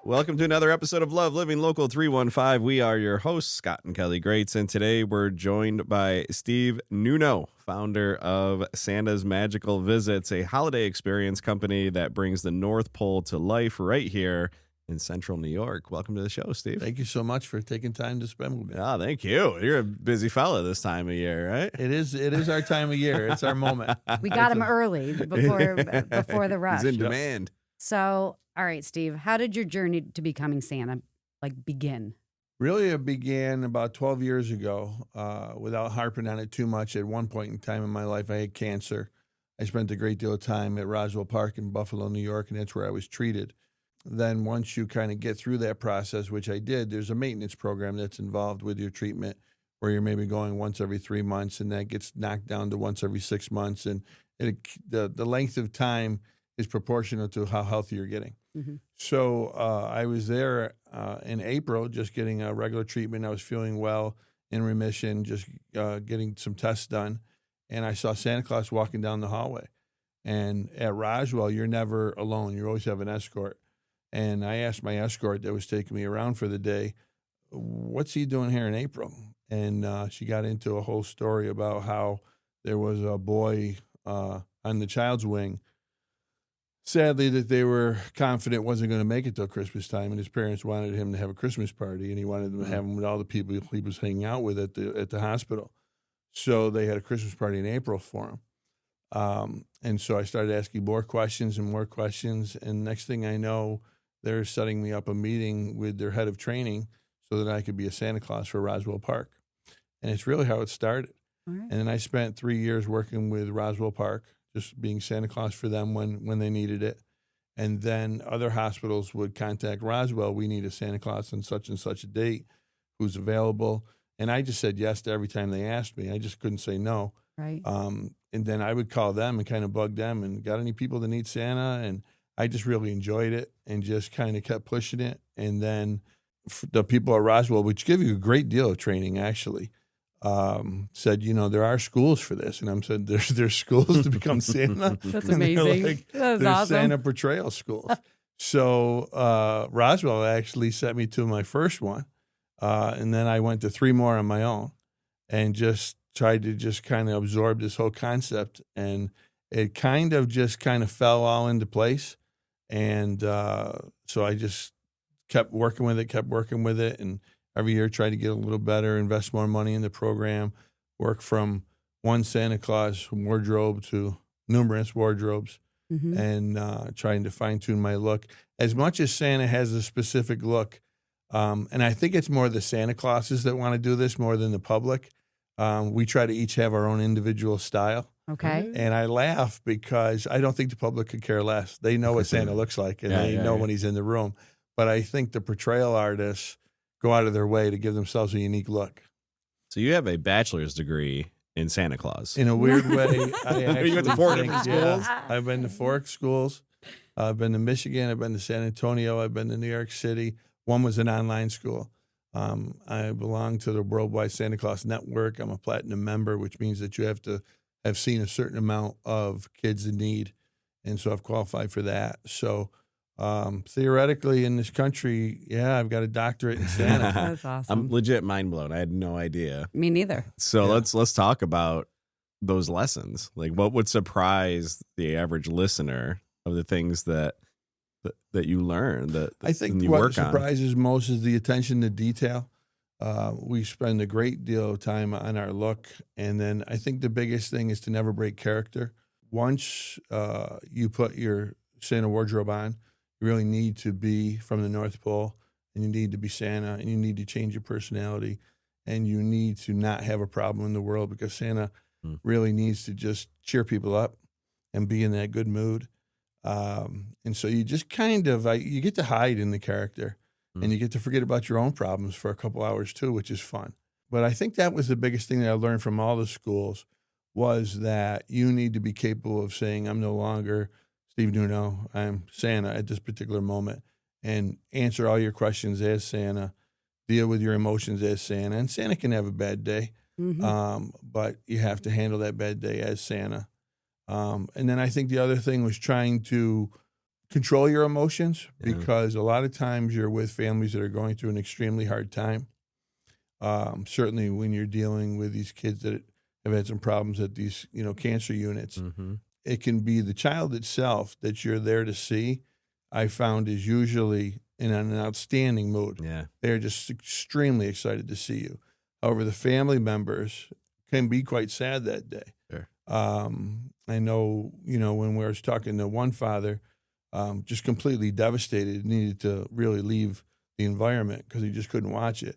Welcome to another episode of Love Living Local 315. We are your hosts, Scott and Kelly Greats, and today we're joined by Steve Nunno, founder of Santa's Magical Visits, a holiday experience company that brings the North Pole to life right here in central New York. Welcome to the show, Steve. Thank you so much for taking time to spend with me. Oh, thank you. You're a busy fella this time of year, right? It is our time of year. It's our moment. We got him early before the rush. He's in demand. So, all right, Steve, how did your journey to becoming Santa begin? Really, it began about 12 years ago. Without harping on it too much, at one point in time in my life, I had cancer. I spent a great deal of time at Roswell Park in Buffalo, New York, and that's where I was treated. Then once you kind of get through that process, which I did, there's a maintenance program that's involved with your treatment where you're maybe going once every 3 months, and that gets knocked down to once every 6 months. And the length of time is proportional to how healthy you're getting. Mm-hmm. So I was there in April just getting a regular treatment. I was feeling well, in remission, just getting some tests done. And I saw Santa Claus walking down the hallway. And at Roswell, you're never alone. You always have an escort. And I asked my escort that was taking me around for the day, what's he doing here in April? And she got into a whole story about how there was a boy on the child's wing, sadly, that they were confident wasn't going to make it till Christmas time, and his parents wanted him to have a Christmas party, and he wanted them to have him with all the people he was hanging out with at the hospital. So they had a Christmas party in April for him. And so I started asking more questions, and next thing I know, they're setting me up a meeting with their head of training so that I could be a Santa Claus for Roswell Park. And it's really how it started. All right. And then I spent 3 years working with Roswell Park, just being Santa Claus for them when they needed it. And then other hospitals would contact Roswell, we need a Santa Claus on such and such a date, who's available. And I just said yes to every time they asked me. I just couldn't say no. Right. And then I would call them and kind of bug them and got any people that need Santa? And I just really enjoyed it and just kind of kept pushing it. And then the people at Roswell, which give you a great deal of training, actually, said, there are schools for this. And I said, there's schools to become Santa? That's amazing. That's there's awesome. Santa portrayal schools. So Roswell actually sent me to my first one. And then I went to 3 more on my own and just tried to just kind of absorb this whole concept. And it kind of fell all into place. And so I just kept working with it. And every year tried to get a little better, invest more money in the program, work from one Santa Claus wardrobe to numerous wardrobes, Mm-hmm. and trying to fine-tune my look. As much as Santa has a specific look, and I think it's more the Santa Clauses that want to do this more than the public, we try to each have our own individual style. Okay. And I laugh because I don't think the public could care less. They know what Santa looks like, and they know when he's in the room. But I think the portrayal artists go out of their way to give themselves a unique look. So you have a bachelor's degree in Santa Claus. In a weird way, I actually You went to 4 different schools? I've been to 4 schools. I've been to Michigan. I've been to San Antonio. I've been to New York City. One was an online school. I belong to the Worldwide Santa Claus Network. I'm a platinum member, which means that you have to have seen a certain amount of kids in need. And so I've qualified for that. So theoretically in this country, I've got a doctorate in Santa. That's awesome. I'm legit mind blown. I had no idea. Me neither. So Yeah. let's talk about those lessons. Like, what would surprise the average listener of the things that you learn that I think you what work on? surprises most is the attention to detail. We spend a great deal of time on our look. And then I think the biggest thing is to never break character. Once you put your Santa wardrobe on, you really need to be from the North Pole, and you need to be Santa, and you need to change your personality, and you need to not have a problem in the world, because Santa really needs to just cheer people up and be in that good mood. And so you just kind of, you get to hide in the character, and you get to forget about your own problems for a couple hours too, which is fun. But I think that was the biggest thing that I learned from all the schools, was that you need to be capable of saying, I'm no longer Steve Nunno, I'm Santa at this particular moment, and answer all your questions as Santa, deal with your emotions as Santa. And Santa can have a bad day, but you have to handle that bad day as Santa. And then I think the other thing was trying to control your emotions Yeah. because a lot of times you're with families that are going through an extremely hard time. Certainly when you're dealing with these kids that have had some problems at these, cancer units, Mm-hmm. it can be the child itself that you're there to see. I found is usually in an outstanding mood. Yeah. They're just extremely excited to see you. However, the family members can be quite sad that day. Sure. I know, when we was talking to one father, just completely devastated, needed to really leave the environment because he just couldn't watch it.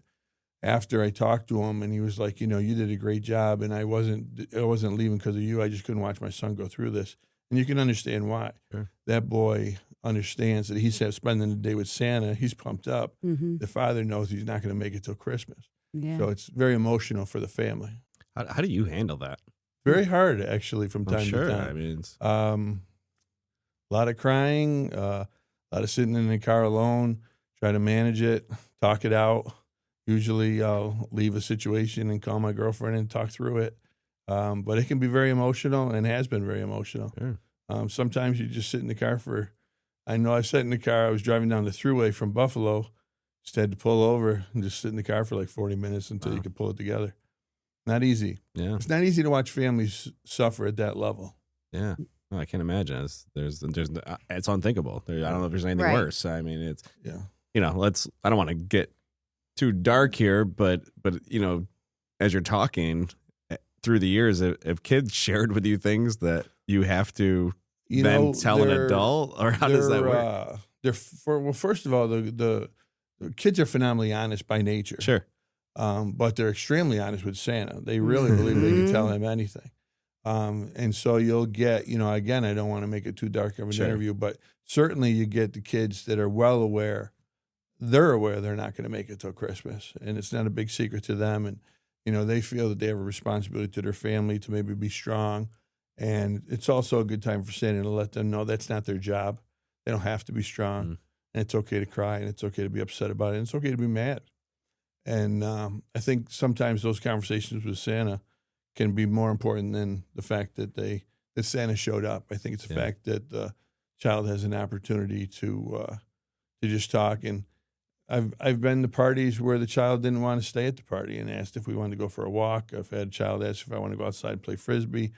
After I talked to him, and he was like, you did a great job, and I wasn't leaving because of you. I just couldn't watch my son go through this, and you can understand why. Sure. That boy understands that he's spending the day with Santa. He's pumped up. Mm-hmm. The father knows he's not going to make it till Christmas, Yeah. so it's very emotional for the family. How do you handle that? Very hard, actually, from I'm time sure. to time. I mean, it's, A lot of crying, a lot of sitting in the car alone, try to manage it, talk it out. Usually I'll leave a situation and call my girlfriend and talk through it. But it can be very emotional and has been very emotional. sure. Sometimes you just sit in the car I know I sat in the car, I was driving down the thruway from Buffalo, just had to pull over and just sit in the car for like 40 minutes until you could pull it together. Not easy. Yeah. It's not easy to watch families suffer at that level. Yeah. No, I can't imagine. It's unthinkable. I don't know if there's anything Right. worse. I mean, it's, Yeah. I don't want to get too dark here, but as you're talking through the years, have kids shared with you things that you have to then tell an adult, or how does that work? First of all, the kids are phenomenally honest by nature. Sure. But they're extremely honest with Santa. They really believe they can tell him anything. And so you'll get, again, I don't want to make it too dark of an interview, but certainly you get the kids that are well aware. They're aware they're not going to make it till Christmas, and it's not a big secret to them. And, they feel that they have a responsibility to their family to maybe be strong. And it's also a good time for Santa to let them know that's not their job. They don't have to be strong, and it's okay to cry, and it's okay to be upset about it, and it's okay to be mad. And I think sometimes those conversations with Santa can be more important than the fact that Santa showed up. I think it's the fact that the child has an opportunity to just talk. And I've been to parties where the child didn't want to stay at the party and asked if we wanted to go for a walk. I've had a child ask if I want to go outside and play Frisbee.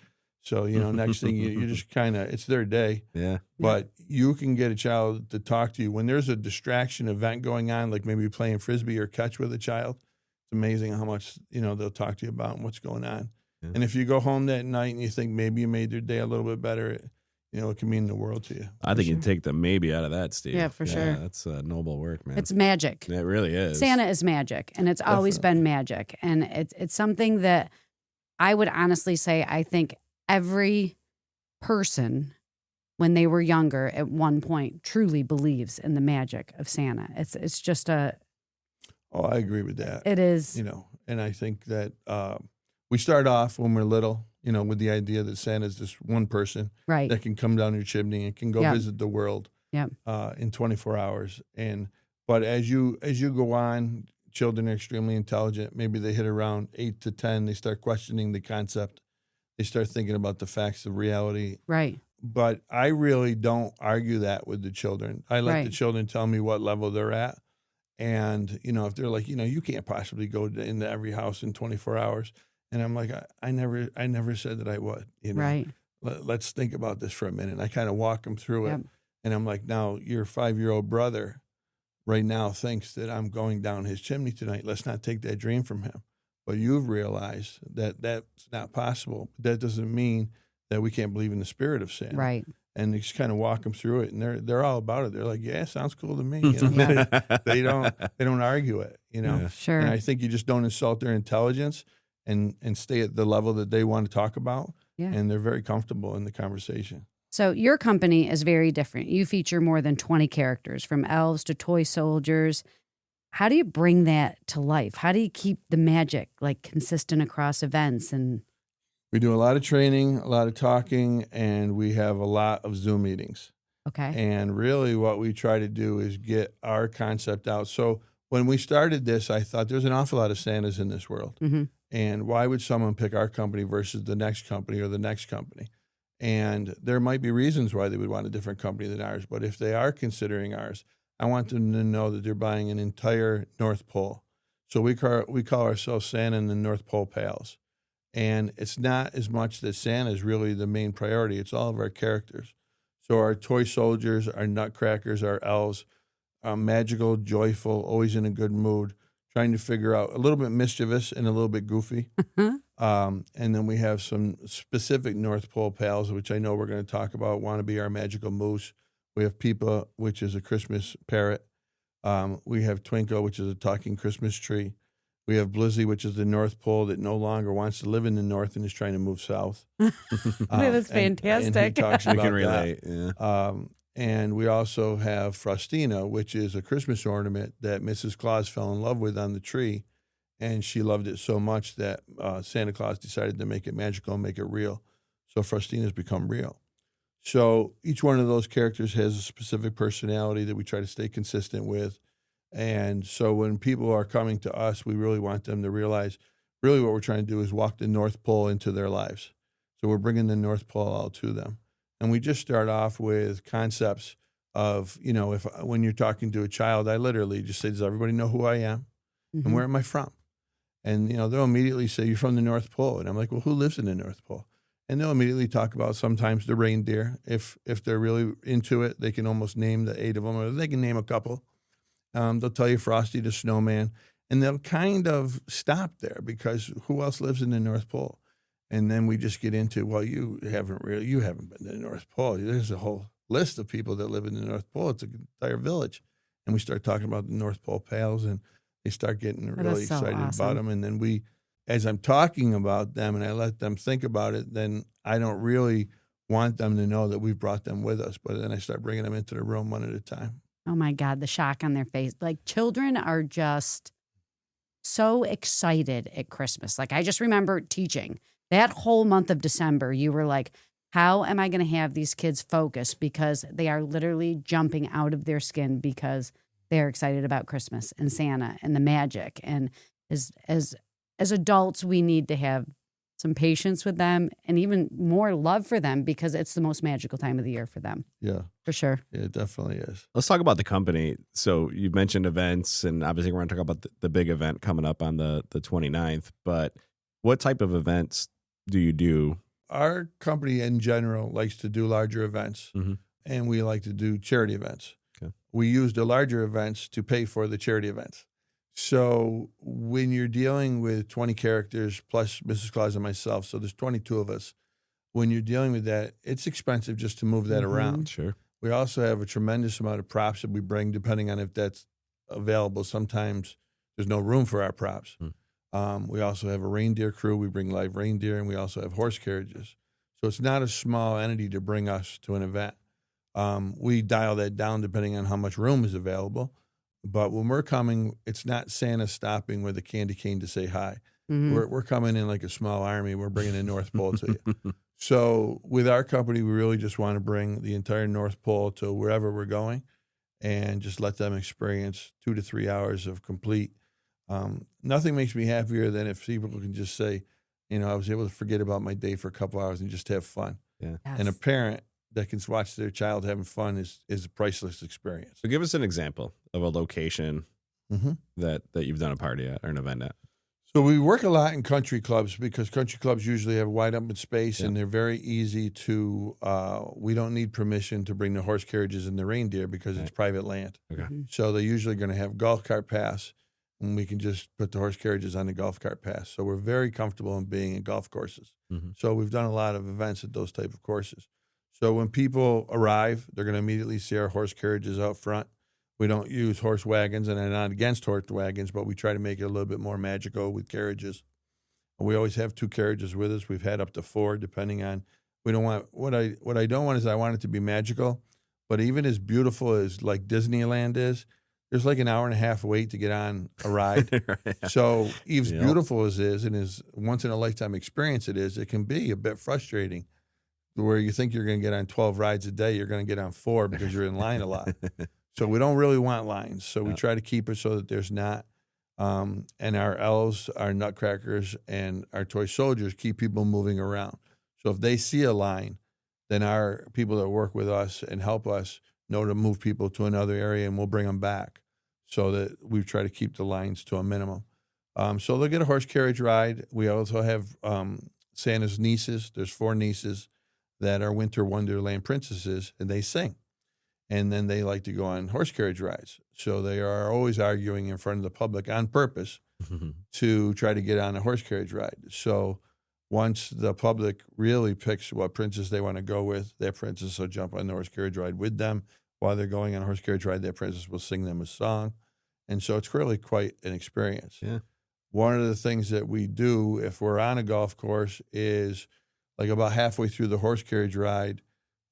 So, next thing you just kind of, it's their day. Yeah. But you can get a child to talk to you when there's a distraction event going on, like maybe playing Frisbee or catch with a child. It's amazing how much, they'll talk to you about and what's going on. Yeah. And if you go home that night and you think maybe you made their day a little bit better, it can mean the world to you. I think you take the maybe out of that, Steve. Yeah, for sure. That's noble work, man. It's magic. It really is. Santa is magic, and it's always been magic. And it's something that I would honestly say I think every person, when they were younger at one point, truly believes in the magic of Santa. It's just I agree with that. It is. And I think that we start off when we're little, with the idea that Santa's this one person that can come down your chimney and can go visit the world in 24 hours. But as you go on, children are extremely intelligent. Maybe they hit around 8 to 10. They start questioning the concept. They start thinking about the facts of reality. Right. But I really don't argue that with the children. I let the children tell me what level they're at. And, if they're like, you can't possibly go into every house in 24 hours. And I'm like, I never said that I would. Right. Let's think about this for a minute. I kind of walk them through it. And I'm like, now your 5-year-old brother right now thinks that I'm going down his chimney tonight. Let's not take that dream from him. But you've realized that that's not possible. That doesn't mean that we can't believe in the spirit of Santa. Right. And you just kind of walk them through it, and they're all about it. They're like, yeah, sounds cool to me. They don't argue it. Sure. And I think you just don't insult their intelligence and stay at the level that they want to talk about. Yeah. And they're very comfortable in the conversation. So your company is very different. You feature more than 20 characters, from elves to toy soldiers. How do you bring that to life? How do you keep the magic consistent across events? And we do a lot of training, a lot of talking, and we have a lot of Zoom meetings. Okay. And really what we try to do is get our concept out. So when we started this, I thought there's an awful lot of Santas in this world. Mm-hmm. And why would someone pick our company versus the next company or the next company? And there might be reasons why they would want a different company than ours. But if they are considering ours, I want them to know that they're buying an entire North Pole. So we call ourselves Santa and the North Pole Pals. And it's not as much that Santa is really the main priority. It's all of our characters. So our toy soldiers, our nutcrackers, our elves, magical, joyful, always in a good mood, trying to figure out, a little bit mischievous and a little bit goofy. And then we have some specific North Pole pals, which I know we're going to talk about, want to be our magical moose. We have Peepa, which is a Christmas parrot. We have Twinkle, which is a talking Christmas tree. We have Blizzy, which is the North Pole that no longer wants to live in the North and is trying to move south. That's fantastic. And he talks I about can relate. that. Yeah. And we also have Frostina, which is a Christmas ornament that Mrs. Claus fell in love with on the tree. And she loved it so much that Santa Claus decided to make it magical and make it real. So Frostina's become real. So each one of those characters has a specific personality that we try to stay consistent with. And so when people are coming to us, we really want them to realize really what we're trying to do is walk the North Pole into their lives. So we're bringing the North Pole out to them. And we just start off with concepts of, when you're talking to a child, I literally just say, does everybody know who I am? Mm-hmm. And where am I from? And, they'll immediately say, you're from the North Pole. And I'm like, well, who lives in the North Pole? And they'll immediately talk about sometimes the reindeer. If they're really into it, they can almost name the 8 of them, or they can name a couple. They'll tell you Frosty the Snowman. And they'll kind of stop there because who else lives in the North Pole? And then we just get into, well, you haven't been to the North Pole. There's a whole list of people that live in the North Pole. It's an entire village. And we start talking about the North Pole pals, and they start getting really excited about them. And then as I'm talking about them and I let them think about it, then I don't really want them to know that we've brought them with us. But then I start bringing them into the room one at a time. Oh my God, the shock on their face. Like, children are just so excited at Christmas. Like, I just remember teaching that whole month of December. You were like, how am I going to have these kids focus? Because they are literally jumping out of their skin because they're excited about Christmas and Santa and the magic. And as adults, we need to have some patience with them and even more love for them because it's the most magical time of the year for them. Yeah. For sure. Yeah, it definitely is. Let's talk about the company. So you mentioned events, and obviously we're going to talk about the big event coming up on the 29th. But what type of events do you do? Our company in general likes to do larger events, Mm-hmm. and we like to do charity events. Okay. We use the larger events to pay for the charity events. So when you're dealing with 20 characters plus Mrs. Claus and myself, so there's 22 of us, when you're dealing with that, it's expensive just to move that around. Sure. We also have a tremendous amount of props that we bring, depending on if that's available. Sometimes there's no room for our props. We also have a reindeer crew. We bring live reindeer, and we also have horse carriages. So it's not a small entity to bring us to an event. We dial that down depending on how much room is available. But when we're coming, it's not Santa stopping with a candy cane to say hi. Mm-hmm. We're coming in like a small army. We're bringing the North Pole to you. So with our company, we really just want to bring the entire North Pole to wherever we're going and just let them experience 2 to 3 hours of complete. Nothing makes me happier than if people can just say, I was able to forget about my day for a couple hours and just have fun. Yeah. Yes. And a parent that can watch their child having fun is a priceless experience. So give us an example of a location that you've done a party at or an event at. So we work a lot in country clubs because country clubs usually have wide open space and they're very easy to, we don't need permission to bring the horse carriages and the reindeer because it's private land. Okay. So they're usually going to have golf cart pass, and we can just put the horse carriages on the golf cart pass. So we're very comfortable in being in golf courses. So we've done a lot of events at those type of courses. So when people arrive, they're going to immediately see our horse carriages out front. We don't use horse wagons, and I'm not against horse wagons, but we try to make it a little bit more magical with carriages. We always have 2 carriages with us. We've had up to 4, depending on. We don't want what I don't want is I want it to be magical, but even as beautiful as like Disneyland is, there's like an hour and a half wait to get on a ride. So as beautiful as it is, and as once in a lifetime experience it is, it can be a bit frustrating. Where you think you're going to get on 12 rides a day, you're going to get on 4 because you're in line a lot. So we don't really want lines. So we try to keep it so that there's not. And our elves, our nutcrackers, and our toy soldiers keep people moving around. So if they see a line, then our people that work with us and help us know to move people to another area, and we'll bring them back, so that we try to keep the lines to a minimum. So they'll get a horse carriage ride. We also have Santa's nieces. There's 4 nieces that are Winter Wonderland princesses, and they sing. And then they like to go on horse carriage rides. So they are always arguing in front of the public on purpose to try to get on a horse carriage ride. So once the public really picks what princess they want to go with, that princess will jump on the horse carriage ride with them. While they're going on a horse carriage ride, that princess will sing them a song. And so it's really quite an experience. Yeah. One of the things that we do if we're on a golf course is, like, about halfway through the horse carriage ride,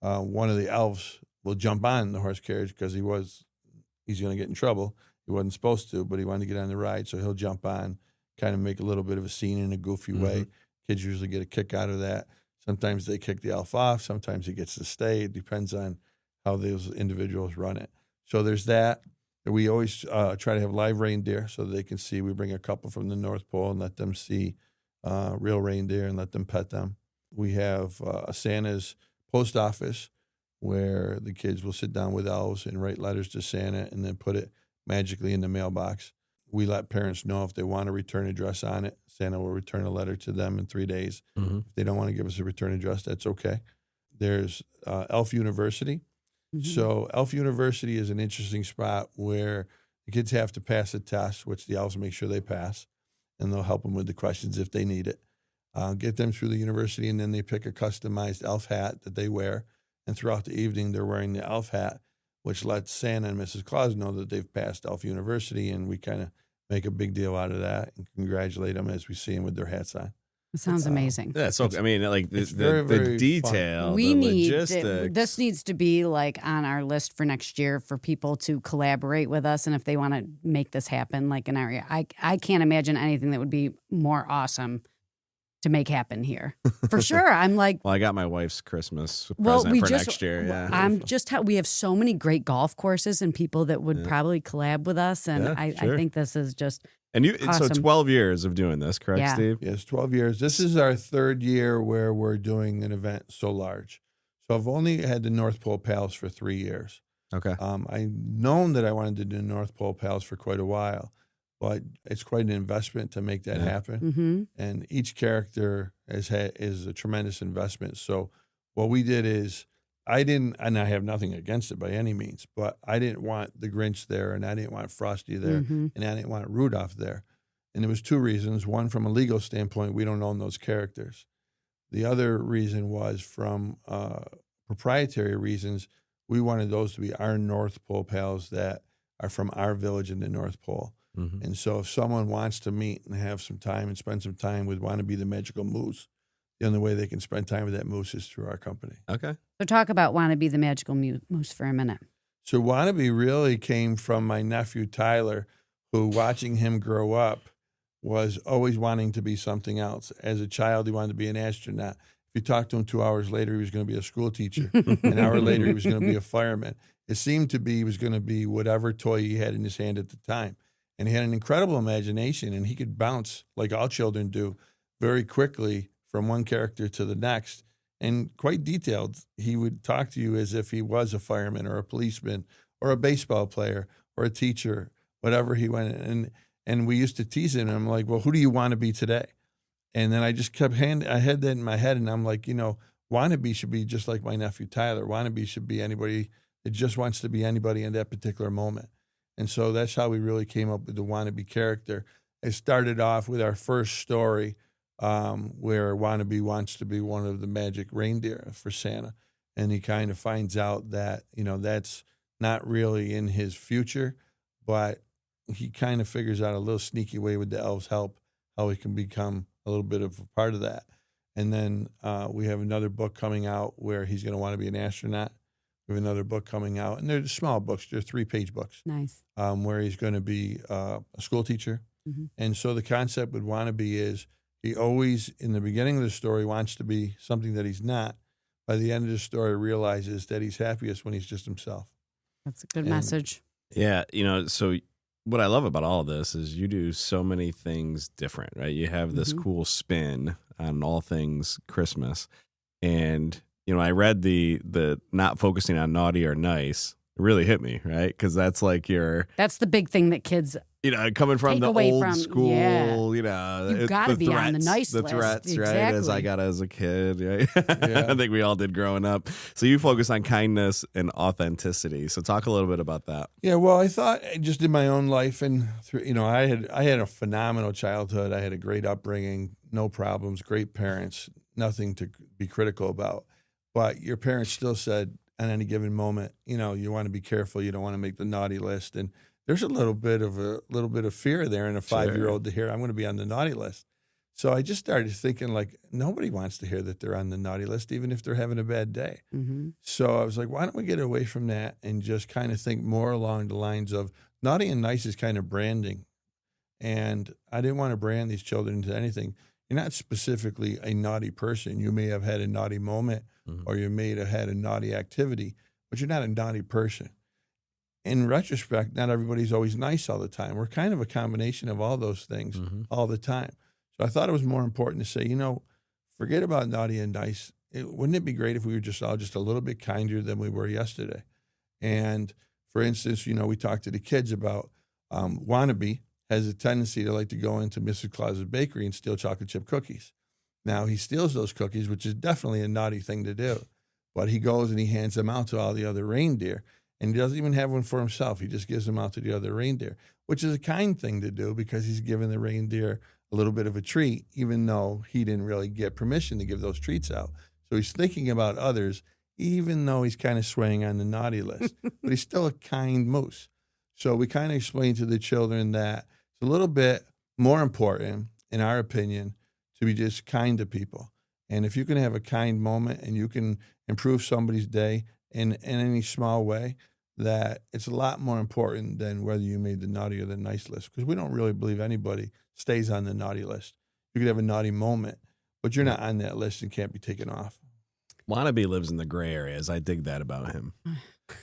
one of the elves will jump on the horse carriage because he's going to get in trouble. He wasn't supposed to, but he wanted to get on the ride. So he'll jump on, kind of make a little bit of a scene in a goofy way. Kids usually get a kick out of that. Sometimes they kick the elf off. Sometimes he gets to stay. It depends on how those individuals run it. So there's that. We always try to have live reindeer so that they can see. We bring a couple from the North Pole and let them see real reindeer and let them pet them. We have a Santa's post office where the kids will sit down with elves and write letters to Santa and then put it magically in the mailbox. We let parents know if they want a return address on it. Santa will return a letter to them in 3 days. If they don't want to give us a return address, that's okay. There's Elf University. So Elf University is an interesting spot where the kids have to pass a test, which the elves make sure they pass, and they'll help them with the questions if they need it. Get them through the university, and then they pick a customized elf hat that they wear. And throughout the evening, they're wearing the elf hat, which lets Santa and Mrs. Claus know that they've passed Elf University, and we kind of make a big deal out of that and congratulate them as we see them with their hats on. It sounds amazing. Yeah, so I mean, like the very detail, we the need logistics. this needs to be like on our list for next year for people to collaborate with us, and if they want to make this happen, like in our area, I can't imagine anything that would be more awesome to make happen here. For sure. I'm like, well, I got my wife's Christmas present for next year. Yeah, we have so many great golf courses and people that would probably collab with us, and I think this is just. And awesome. So 12 years of doing this, correct, Steve? Yes, 12 years. This is our 3rd year where we're doing an event so large. So I've only had the North Pole Palace for 3 years. Okay. I've known that I wanted to do North Pole Palace for quite a while, but it's quite an investment to make that happen. And each character is a tremendous investment. So what we did is, and I have nothing against it by any means, but I didn't want the Grinch there, and I didn't want Frosty there, and I didn't want Rudolph there. And there was 2 reasons. One, from a legal standpoint, we don't own those characters. The other reason was from proprietary reasons. We wanted those to be our North Pole pals that are from our village in the North Pole. And so if someone wants to meet and have some time and spend some time with Wannabe the Magical Moose, the only way they can spend time with that moose is through our company. Okay. So talk about Wannabe the Magical Moose for a minute. So Wannabe really came from my nephew, Tyler, who, watching him grow up, was always wanting to be something else. As a child, he wanted to be an astronaut. If you talked to him 2 hours later, he was going to be a school teacher. An hour later, he was going to be a fireman. It seemed to be he was going to be whatever toy he had in his hand at the time. And he had an incredible imagination, and he could bounce, like all children do, very quickly from one character to the next. And quite detailed. He would talk to you as if he was a fireman or a policeman or a baseball player or a teacher, whatever he went. And we used to tease him. And I'm like, well, who do you want to be today? And then I just kept I had that in my head. And I'm like, Wannabe should be just like my nephew, Tyler. Wannabe should be anybody that just wants to be anybody in that particular moment. And so that's how we really came up with the Wannabe character. It started off with our first story, where Wannabe wants to be one of the magic reindeer for Santa. And he kind of finds out that, that's not really in his future, but he kind of figures out a little sneaky way with the elves' help how he can become a little bit of a part of that. And then we have another book coming out where he's going to want to be an astronaut. We have another book coming out, and they're small books. They're 3-page books. Nice. Where he's going to be a school teacher. And so the concept with Wannabe is, he always, in the beginning of the story, wants to be something that he's not. By the end of the story, realizes that he's happiest when he's just himself. That's a good message. Yeah, so what I love about all of this is you do so many things different, right? You have this cool spin on all things Christmas. And, I read the not focusing on naughty or nice. It really hit me, right? Because that's like that's the big thing that kids coming from take the away old from, school, you've got to be on the nice the list. threats, Exactly. right? As I got as a kid, right? Yeah. I think we all did growing up. So you focus on kindness and authenticity. So talk a little bit about that. Yeah, well, I thought just in my own life, and I had a phenomenal childhood. I had a great upbringing, no problems, great parents, nothing to be critical about. But your parents still said at any given moment, you want to be careful. You don't want to make the naughty list, and there's a little bit of fear there in a 5-year-old to hear I'm going to be on the naughty list. So I just started thinking like nobody wants to hear that they're on the naughty list, even if they're having a bad day. Mm-hmm. So I was like, why don't we get away from that and just kind of think more along the lines of naughty and nice is kind of branding. And I didn't want to brand these children into anything. You're not specifically a naughty person. You may have had a naughty moment or you may have had a naughty activity, but you're not a naughty person. In retrospect, not everybody's always nice all the time. We're kind of a combination of all those things all the time. So I thought it was more important to say, forget about naughty and nice. Wouldn't it be great if we were just all just a little bit kinder than we were yesterday? And for instance, we talked to the kids about Wannabe has a tendency to like to go into Mrs. Claus's bakery and steal chocolate chip cookies. Now he steals those cookies, which is definitely a naughty thing to do. But he goes and he hands them out to all the other reindeer. And he doesn't even have one for himself. He just gives them out to the other reindeer, which is a kind thing to do because he's giving the reindeer a little bit of a treat, even though he didn't really get permission to give those treats out. So he's thinking about others, even though he's kind of swaying on the naughty list. But he's still a kind moose. So we kind of explained to the children that it's a little bit more important, in our opinion, to be just kind to people. And if you can have a kind moment and you can improve somebody's day in any small way, that it's a lot more important than whether you made the naughty or the nice list, because we don't really believe anybody stays on the naughty list. You could have a naughty moment, but you're not on that list and can't be taken off. Wannabe lives in the gray areas. I dig that about him.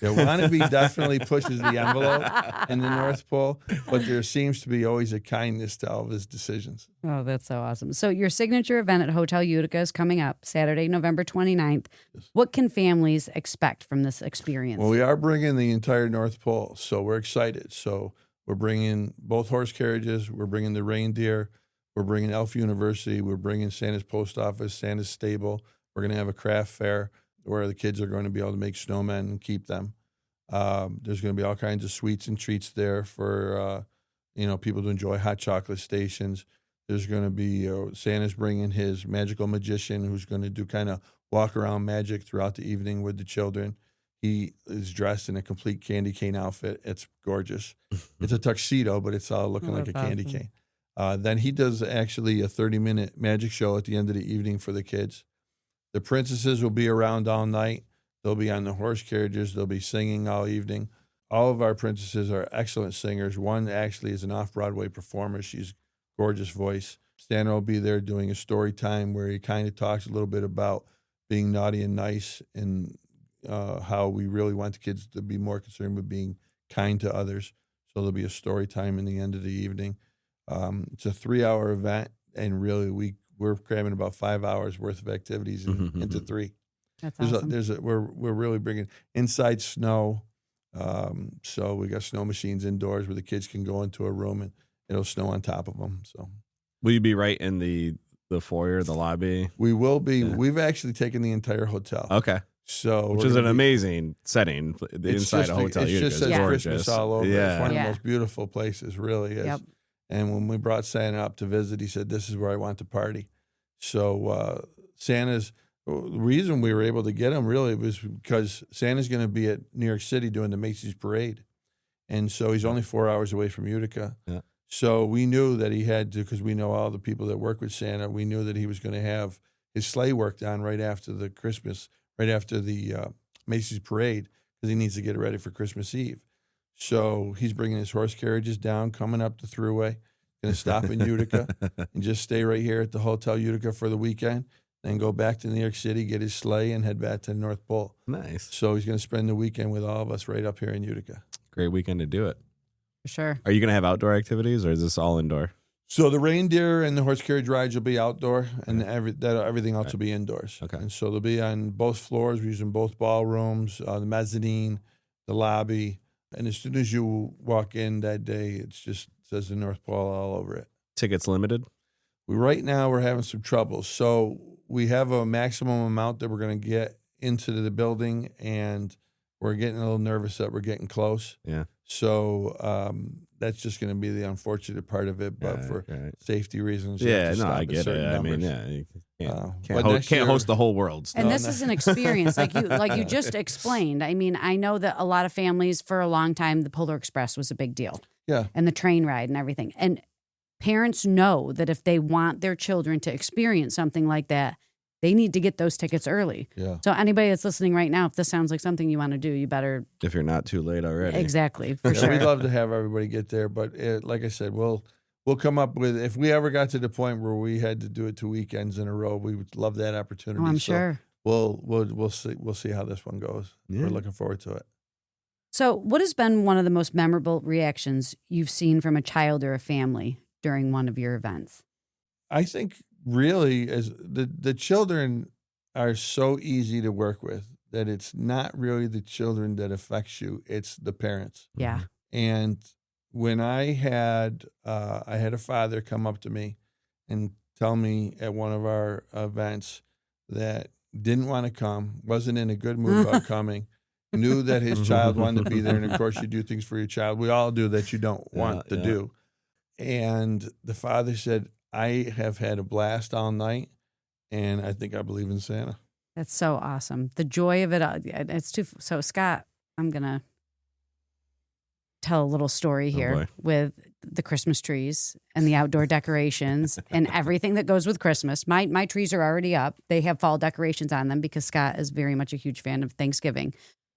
Yeah, Wannabe definitely pushes the envelope in the North Pole, but there seems to be always a kindness to all of his decisions. Oh, that's so awesome. So your signature event at Hotel Utica is coming up Saturday, November 29th. Yes. What can families expect from this experience? Well, we are bringing the entire North Pole, so we're excited. So we're bringing both horse carriages. We're bringing the reindeer. We're bringing Elf University. We're bringing Santa's Post Office, Santa's Stable. We're going to have a craft fair where the kids are going to be able to make snowmen and keep them. There's going to be all kinds of sweets and treats there for people to enjoy. Hot chocolate stations. There's going to be Santa's bringing his magical magician who's going to do kind of walk around magic throughout the evening with the children. He is dressed in a complete candy cane outfit. It's gorgeous. It's a tuxedo, but it's all looking like a candy cane. Then he does actually a 30-minute magic show at the end of the evening for the kids. The princesses will be around all night. They'll be on the horse carriages. They'll be singing all evening. All of our princesses are excellent singers. One actually is an off-Broadway performer. She's gorgeous voice. Santa will be there doing a story time where he kind of talks a little bit about being naughty and nice and how we really want the kids to be more concerned with being kind to others. So there'll be a story time in the end of the evening. It's a 3-hour event, and really we're cramming about 5 hours worth of activities into 3. That's awesome. We're really bringing inside snow. So we got snow machines indoors where the kids can go into a room and it'll snow on top of them. So will you be right in the foyer, the lobby? We will be. Yeah. We've actually taken the entire hotel. Okay. So which is an amazing setting. The inside of Hotel Utica is gorgeous. Christmas all over. Yeah. It's one of the most beautiful places, really is. Yep. And when we brought Santa up to visit, he said, "This is where I want to party." So the reason we were able to get him really was because Santa's going to be at New York City doing the Macy's parade. And so he's only 4 hours away from Utica. Yeah. So we knew that he had to, because we know all the people that work with Santa, we knew that he was going to have his sleigh worked on right after the Macy's parade, because he needs to get it ready for Christmas Eve. So he's bringing his horse carriages down, coming up the thruway, going to stop in Utica and just stay right here at the Hotel Utica for the weekend, then go back to New York City, get his sleigh, and head back to the North Pole. Nice. So he's going to spend the weekend with all of us right up here in Utica. Great weekend to do it. For sure. Are you going to have outdoor activities, or is this all indoor? So the reindeer and the horse carriage rides will be outdoor, and everything else will be indoors. Okay. And so they'll be on both floors. We're using both ballrooms, the mezzanine, the lobby. And as soon as you walk in that day, it just says the North Pole all over it. Tickets limited? Right now we're having some trouble. So we have a maximum amount that we're going to get into the building, and we're getting a little nervous that we're getting close. Yeah. So that's just going to be the unfortunate part of it, but for safety reasons. Yeah, no, I get it. I mean, yeah, you can't host the whole world. And this is an experience, like you just explained. I mean, I know that a lot of families for a long time, the Polar Express was a big deal. Yeah. And the train ride and everything. And parents know that if they want their children to experience something like that, they need to get those tickets early. Yeah. So anybody that's listening right now, if this sounds like something you want to do, you better. If you're not too late already. Exactly. For sure. We'd love to have everybody get there, but like I said, we'll come up with, if we ever got to the point where we had to do it 2 weekends in a row, we would love that opportunity. Oh, I'm so sure. We'll see how this one goes. Yeah. We're looking forward to it. So what has been one of the most memorable reactions you've seen from a child or a family during one of your events? I think really as the children are so easy to work with that it's not really the children that affects you, it's the parents. Yeah. And when I had a father come up to me and tell me at one of our events that didn't want to come, wasn't in a good mood about coming, knew that his child wanted to be there. And of course you do things for your child. We all do that you don't want to do. And the father said, I have had a blast all night, and I think I believe in Santa. That's so awesome. The joy of it. It's too. So Scott, I'm going to tell a little story here with the Christmas trees and the outdoor decorations and everything that goes with Christmas. My trees are already up. They have fall decorations on them because Scott is very much a huge fan of Thanksgiving.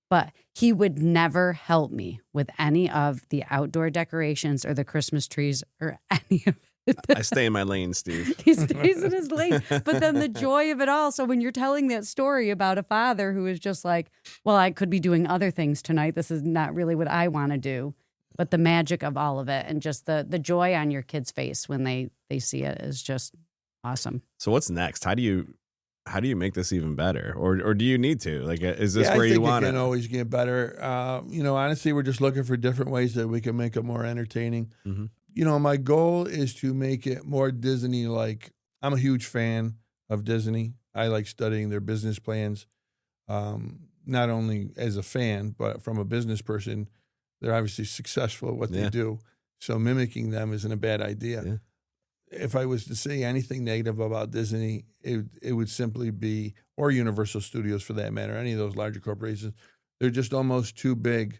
But he would never help me with any of the outdoor decorations or the Christmas trees or any of it. I stay in my lane, Steve. He stays in his lane. But then the joy of it all. So when you're telling that story about a father who is just like, well, I could be doing other things tonight. This is not really what I want to do. But the magic of all of it and just the joy on your kid's face when they see it is just awesome. So what's next? How do you make this even better, or do you need to? Like, is this where you want it? It can always get better. Honestly, we're just looking for different ways that we can make it more entertaining. Mm-hmm. My goal is to make it more Disney-like. I'm a huge fan of Disney. I like studying their business plans, not only as a fan, but from a business person. They're obviously successful at what they do, so mimicking them isn't a bad idea. Yeah. If I was to say anything negative about Disney, it would simply be, or Universal Studios for that matter, any of those larger corporations, they're just almost too big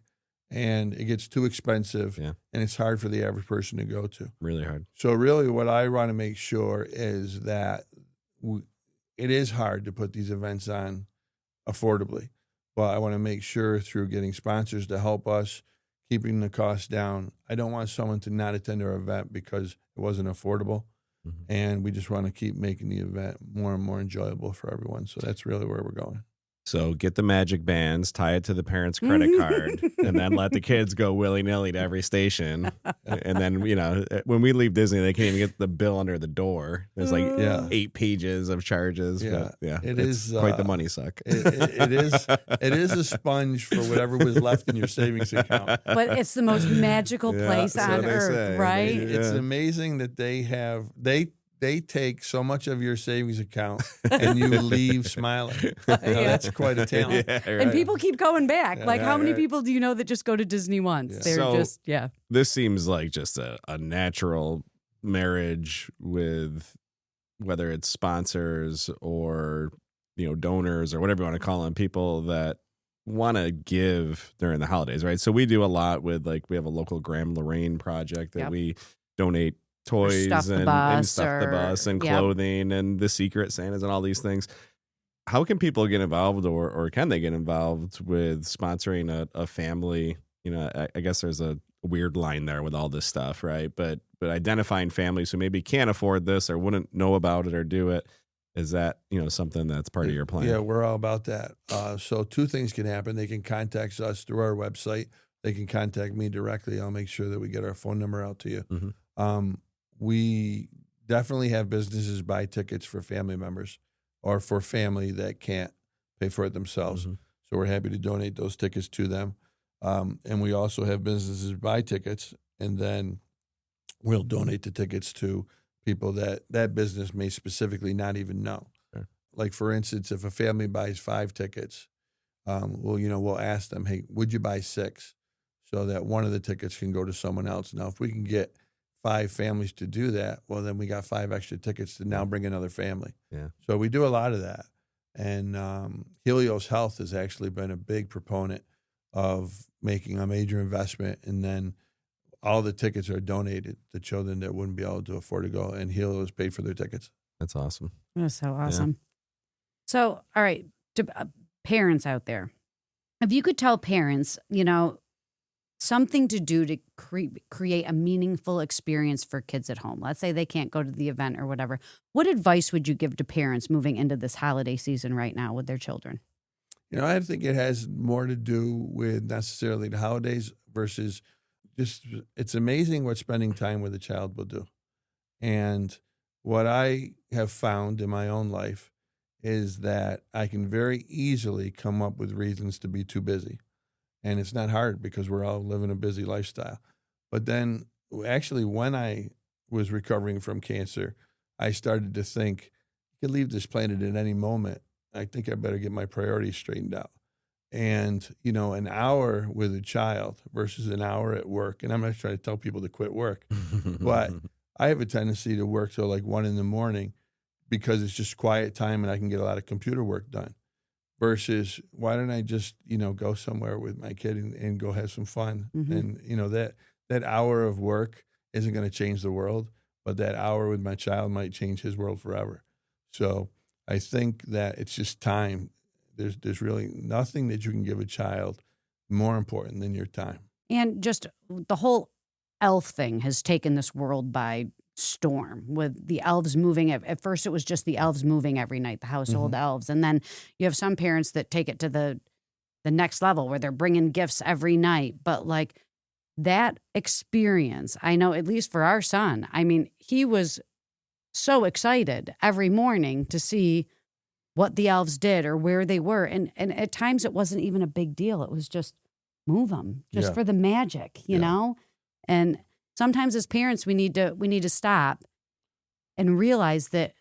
and it gets too expensive and it's hard for the average person to go to. Really hard. So really what I want to make sure is that it is hard to put these events on affordably, but I want to make sure through getting sponsors to help us, keeping the cost down. I don't want someone to not attend our event because it wasn't affordable. Mm-hmm. And we just want to keep making the event more and more enjoyable for everyone. So that's really where we're going. So get the magic bands, tie it to the parents' credit card, and then let the kids go willy-nilly to every station. And then, when we leave Disney, they can't even get the bill under the door. There's like 8 pages of charges. Yeah, but it is quite the money suck. It is a sponge for whatever was left in your savings account. But it's the most magical place on earth, right? It's amazing that they take so much of your savings account and you leave smiling. That's quite a talent. Yeah, right. And people keep going back. How many people do you know that just go to Disney once? Yeah. They're This seems like just a natural marriage with whether it's sponsors or, donors or whatever you want to call them, people that want to give during the holidays, right? So we do a lot with we have a local Graham Lorraine project that we donate toys and stuff the bus and clothing and the Secret Santas and all these things. How can people get involved or can they get involved with sponsoring a family? I guess there's a weird line there with all this stuff, right? But identifying families who maybe can't afford this or wouldn't know about it or do it, is that, something that's part of your plan? Yeah, we're all about that. So 2 things can happen. They can contact us through our website. They can contact me directly. I'll make sure that we get our phone number out to you. Mm-hmm. we definitely have businesses buy tickets for family members or for family that can't pay for it themselves. Mm-hmm. So we're happy to donate those tickets to them. And we also have businesses buy tickets, and then we'll donate the tickets to people that business may specifically not even know. Sure. Like, for instance, if a family buys 5 tickets, we'll ask them, hey, would you buy 6? So that one of the tickets can go to someone else. Now, if we can get 5 families to do that, well, then we got 5 extra tickets to now bring another family. Yeah. So we do a lot of that. And Helios Health has actually been a big proponent of making a major investment, and then all the tickets are donated to children that wouldn't be able to afford to go, and Helios paid for their tickets. That's awesome. That's so awesome. So, all right, to parents out there, if you could tell parents, something to do to create a meaningful experience for kids at home. Let's say they can't go to the event or whatever. What advice would you give to parents moving into this holiday season right now with their children? I think it has more to do with necessarily the holidays versus just, it's amazing what spending time with a child will do. And what I have found in my own life is that I can very easily come up with reasons to be too busy. And it's not hard because we're all living a busy lifestyle. But then actually when I was recovering from cancer, I started to think, I could leave this planet at any moment. I think I better get my priorities straightened out. And, an hour with a child versus an hour at work. And I'm not trying to tell people to quit work, but I have a tendency to work till like 1 a.m. because it's just quiet time and I can get a lot of computer work done. Versus, why don't I just, go somewhere with my kid and go have some fun? Mm-hmm. And, that hour of work isn't going to change the world, but that hour with my child might change his world forever. So I think that it's just time. There's really nothing that you can give a child more important than your time. And just the whole elf thing has taken this world by storm, with the elves moving. At first it was just the elves moving every night, the household elves. And then you have some parents that take it to the next level where they're bringing gifts every night. But like that experience, I know at least for our son, I mean, he was so excited every morning to see what the elves did or where they were. And at times it wasn't even a big deal. It was just move them just for the magic, you know? And sometimes as parents, we need to stop and realize that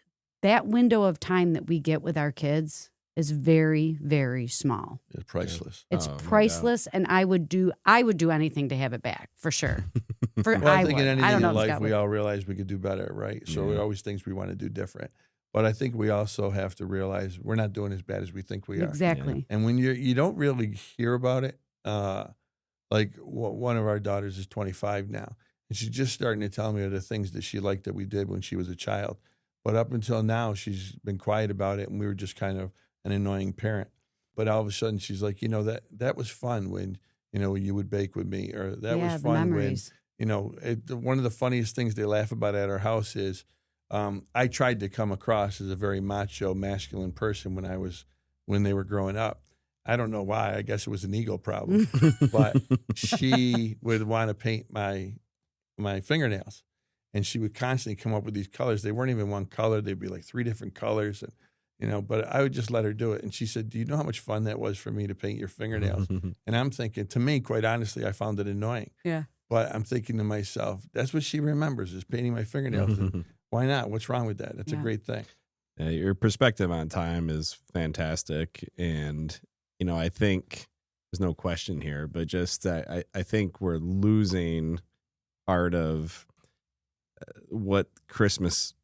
window of time that we get with our kids is very, very small. It's priceless. It's priceless, and I would do anything to have it back for sure. I think in anything in life, we all realize we could do better, right? So there are always things we want to do different. But I think we also have to realize we're not doing as bad as we think we are. Exactly. And when you don't really hear about it, like one of our daughters is 25 now. And she's just starting to tell me the things that she liked that we did when she was a child. But up until now, she's been quiet about it, and we were just kind of an annoying parent. But all of a sudden, she's like, that was fun when, you would bake with me, or that was fun when, one of the funniest things they laugh about at our house is I tried to come across as a very macho, masculine person when they were growing up. I don't know why. I guess it was an ego problem. But she would want to paint my fingernails, and she would constantly come up with these colors. They weren't even one color. They'd be like 3 different colors, and but I would just let her do it. And she said, do you know how much fun that was for me to paint your fingernails? And I'm thinking, to me, quite honestly, I found it annoying. Yeah. But I'm thinking to myself, that's what she remembers, is painting my fingernails. And why not? What's wrong with that? That's a great thing. Yeah, your perspective on time is fantastic. And, I think there's no question here, but just I think we're losing part of what Christmas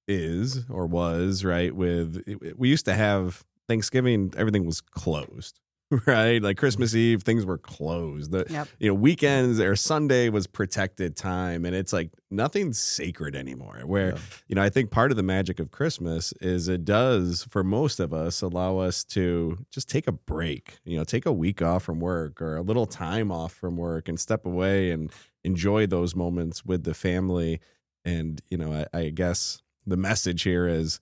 is or was, right? We used to have Thanksgiving, everything was closed, right? Like Christmas Eve, things were closed. Weekends or Sunday was protected time, and it's like nothing's sacred anymore. Where, I think part of the magic of Christmas is it does, for most of us, allow us to just take a break, take a week off from work or a little time off from work and step away and enjoy those moments with the family. And, I guess the message here is,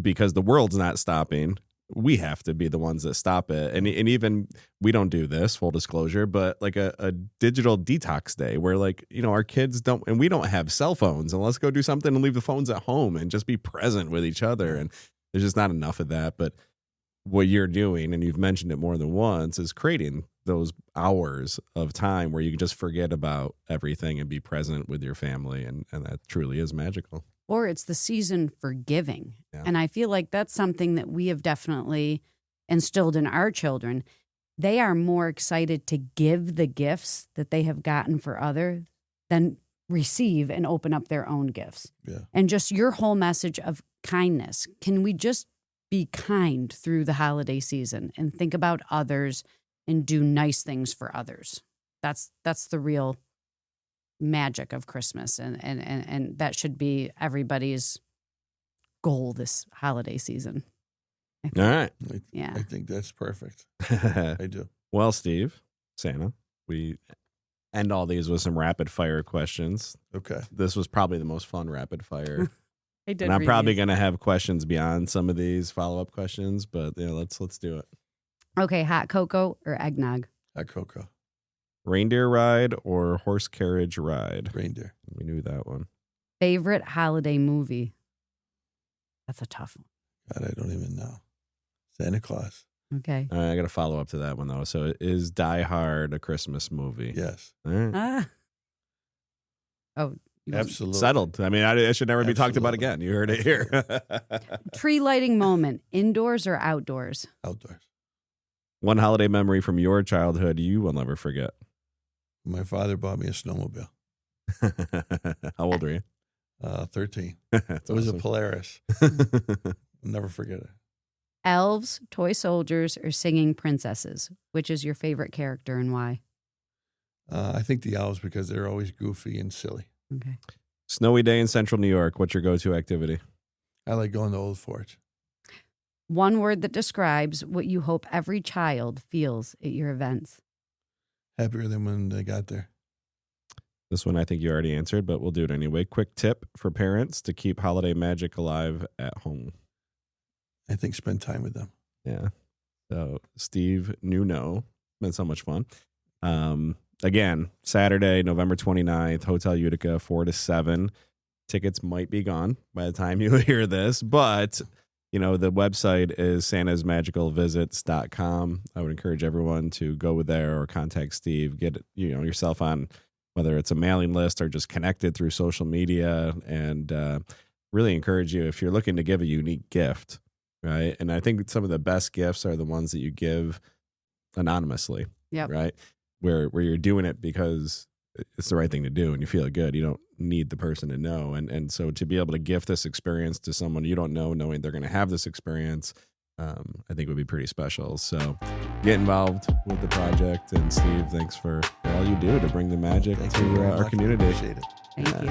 because the world's not stopping, we have to be the ones that stop it. And even we don't do this, full disclosure, but like a digital detox day where like, our kids don't, and we don't have cell phones, and let's go do something and leave the phones at home and just be present with each other. And there's just not enough of that. But what you're doing, and you've mentioned it more than once, is creating those hours of time where you can just forget about everything and be present with your family. And that truly is magical. Or it's the season for giving. Yeah. And I feel like that's something that we have definitely instilled in our children. They are more excited to give the gifts that they have gotten for others than receive and open up their own gifts. Yeah. And just your whole message of kindness. Can we just be kind through the holiday season and think about others and do nice things for others? That's the real magic of Christmas, and that should be everybody's goal this holiday season. All right. Yeah. I think that's perfect. I do. Well, Steve, Santa, we end all these with some rapid fire questions. Okay. This was probably the most fun rapid fire. I did And I'm read probably these. going to have questions beyond some of these follow-up questions, but let's do it. Okay, hot cocoa or eggnog? Hot cocoa. Reindeer ride or horse carriage ride? Reindeer. We knew that one. Favorite holiday movie? That's a tough one. God, I don't even know. Santa Claus. Okay. All right, I got to follow up to that one, though. So is Die Hard a Christmas movie? Yes. All right. Oh, Absolutely. Settled. I mean, I should never be talked about Absolutely. again. You heard it here. tree lighting moment, indoors or outdoors? Outdoors. One holiday memory from your childhood you will never forget. My father bought me a snowmobile. How old are you? 13. That's It was a awesome. Polaris. I'll never forget it. Elves, toy soldiers, or singing princesses? Which is your favorite character and why? I think the elves, because they're always goofy and silly. Okay. Snowy day in central New York. What's your go-to activity? I like going to Old Forge. One word that describes what you hope every child feels at your events. Happier than when they got there. This one I think you already answered, but we'll do it anyway. Quick tip for parents to keep holiday magic alive at home. I think spend time with them. Yeah. So Steve Nunno. Been so much fun. Again, Saturday, November 29th, Hotel Utica, 4 to 7. Tickets might be gone by the time you hear this, but the website is santasmagicalvisits.com. I would encourage everyone to go there or contact Steve, get yourself on, whether it's a mailing list or just connected through social media, and really encourage you if you're looking to give a unique gift, right? And I think some of the best gifts are the ones that you give anonymously, Yep. right? Where you're doing it because it's the right thing to do and you feel good. You don't need the person to know. And so to be able to gift this experience to someone you don't know, knowing they're going to have this experience, I think would be pretty special. So get involved with the project. And Steve, thanks for all you do to bring the magic Thank you very to our much. community. Appreciate it. Thank you.